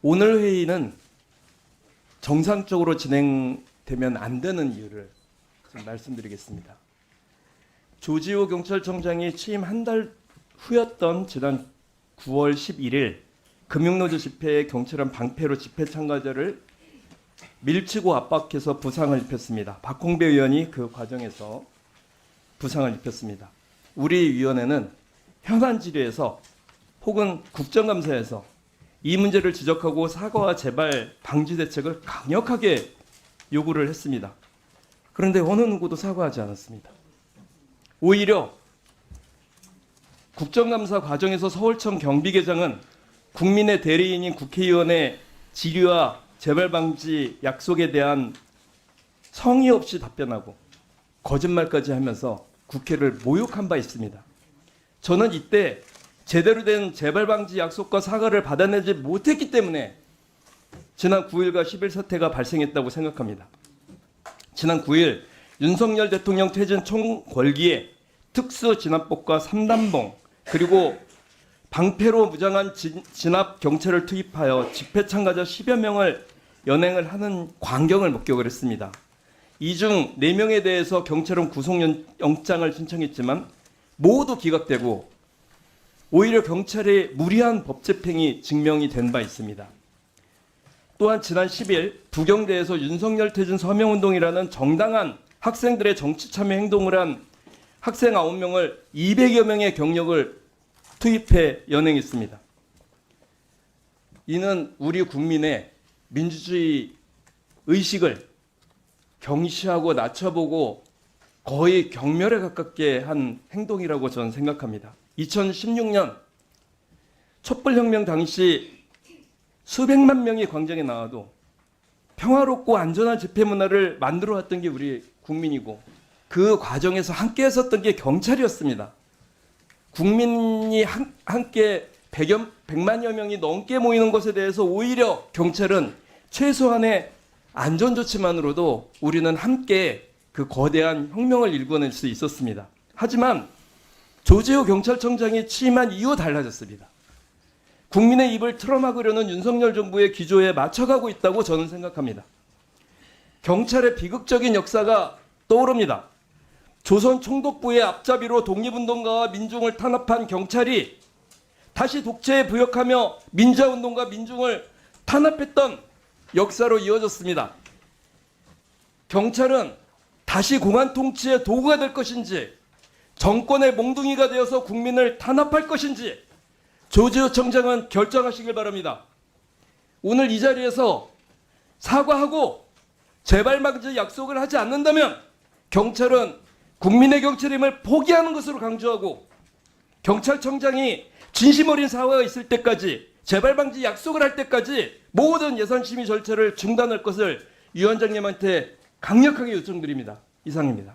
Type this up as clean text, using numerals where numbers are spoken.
오늘 회의는 정상적으로 진행되면 안 되는 이유를 좀 말씀드리겠습니다. 조지호 경찰청장이 취임 한 달 후였던 지난 9월 11일 금융노조 집회에 경찰은 방패로 집회 참가자를 밀치고 압박해서 부상을 입혔습니다. 박홍배 의원이 그 과정에서 부상을 입혔습니다. 우리 위원회는 현안 질의에서 혹은 국정감사에서 이 문제를 지적하고 사과와 재발 방지 대책을 강력하게 요구를 했습니다. 그런데 어느 누구도 사과하지 않았습니다. 오히려 국정감사 과정에서 서울청 경비계장은 국민의 대리인인 국회의원의 질의와 재발 방지 약속에 대한 성의 없이 답변하고 거짓말까지 하면서 국회를 모욕한 바 있습니다. 저는 이때 제대로 된 재발 방지 약속과 사과를 받아내지 못했기 때문에 지난 9일과 10일 사태가 발생했다고 생각합니다. 지난 9일 윤석열 대통령 퇴진 총궐기에 특수 진압복과 3단봉 그리고 방패로 무장한 진압 경찰을 투입하여 집회 참가자 10여 명을 연행을 하는 광경을 목격을 했습니다. 이 중 4명에 대해서 경찰은 구속영장을 신청했지만 모두 기각되고 오히려 경찰의 무리한 법집행이 증명이 된 바 있습니다. 또한 지난 10일 부경대에서 윤석열 퇴진 서명운동이라는 정당한 학생들의 정치 참여 행동을 한 학생 9명을 200여 명의 경력을 투입해 연행했습니다. 이는 우리 국민의 민주주의 의식을 경시하고 낮춰보고 거의 경멸에 가깝게 한 행동이라고 저는 생각합니다. 2016년 촛불혁명 당시 수백만 명이 광장에 나와도 평화롭고 안전한 집회 문화를 만들어 왔던 게 우리 국민이고 그 과정에서 함께 했었던 게 경찰이었습니다. 국민이 함께 100만여 명이 넘게 모이는 것에 대해서 오히려 경찰은 최소한의 안전조치만으로도 우리는 함께 그 거대한 혁명을 일궈낼 수 있었습니다. 하지만 조지호 경찰청장이 취임한 이후 달라졌습니다. 국민의 입을 틀어막으려는 윤석열 정부의 기조에 맞춰가고 있다고 저는 생각합니다. 경찰의 비극적인 역사가 떠오릅니다. 조선 총독부의 앞잡이로 독립운동가와 민중을 탄압한 경찰이 다시 독재에 부역하며 민자운동가 민중을 탄압했던 역사로 이어졌습니다. 경찰은 다시 공안 통치의 도구가 될 것인지 정권의 몽둥이가 되어서 국민을 탄압할 것인지 조지호 청장은 결정하시길 바랍니다. 오늘 이 자리에서 사과하고 재발 방지 약속을 하지 않는다면 경찰은 국민의 경찰임을 포기하는 것으로 강조하고 경찰청장이 진심 어린 사과가 있을 때까지 재발 방지 약속을 할 때까지 모든 예산 심의 절차를 중단할 것을 위원장님한테 강력하게 요청드립니다. 이상입니다.